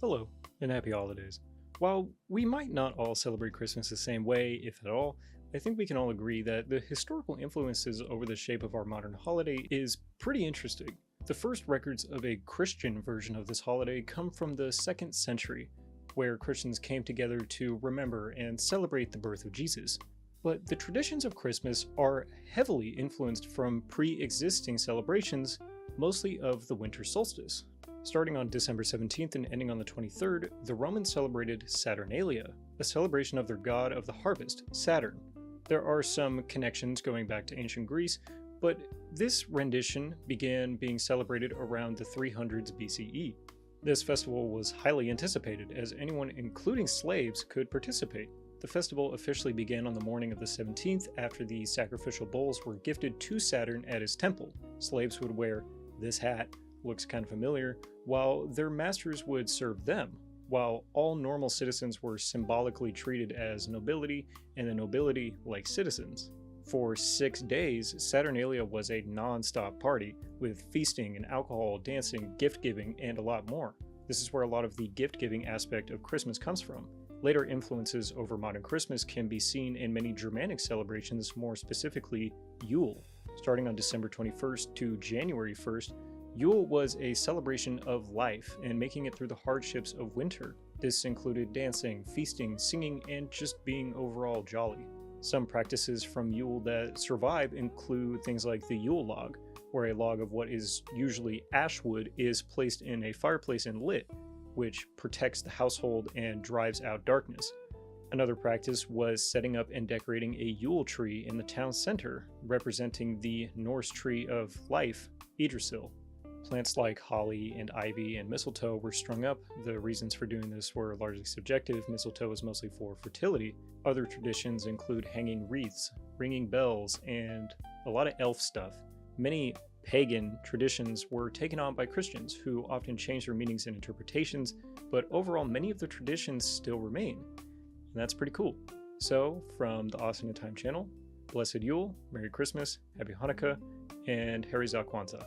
Hello, and happy holidays. While we might not all celebrate Christmas the same way, if at all, I think we can all agree that the historical influences over the shape of our modern holiday is pretty interesting. The first records of a Christian version of this holiday come from the 2nd century, where Christians came together to remember and celebrate the birth of Jesus. But the traditions of Christmas are heavily influenced from pre-existing celebrations, mostly of the winter solstice. Starting on December 17th and ending on the 23rd, the Romans celebrated Saturnalia, a celebration of their god of the harvest, Saturn. There are some connections going back to ancient Greece, but this rendition began being celebrated around the 300s BCE. This festival was highly anticipated, as anyone, including slaves, could participate. The festival officially began on the morning of the 17th after the sacrificial bulls were gifted to Saturn at his temple. Slaves would wear this hat, looks kind of familiar, while their masters would serve them, while all normal citizens were symbolically treated as nobility, and the nobility like citizens. For 6 days, Saturnalia was a non-stop party, with feasting and alcohol, dancing, gift-giving, and a lot more. This is where a lot of the gift-giving aspect of Christmas comes from. Later influences over modern Christmas can be seen in many Germanic celebrations, more specifically Yule. Starting on December 21st to January 1st, Yule was a celebration of life and making it through the hardships of winter. This included dancing, feasting, singing, and just being overall jolly. Some practices from Yule that survive include things like the Yule log, where a log of what is usually ash wood is placed in a fireplace and lit, which protects the household and drives out darkness. Another practice was setting up and decorating a Yule tree in the town center, representing the Norse tree of life, Yggdrasil. Plants like holly and ivy and mistletoe were strung up. The reasons for doing this were largely subjective. Mistletoe was mostly for fertility. Other traditions include hanging wreaths, ringing bells, and a lot of elf stuff. Many pagan traditions were taken on by Christians, who often changed their meanings and interpretations, but overall many of the traditions still remain. And that's pretty cool. So, from the Awesome in Time channel, Blessed Yule, Merry Christmas, Happy Hannukah, and Heri's Kwanzaa.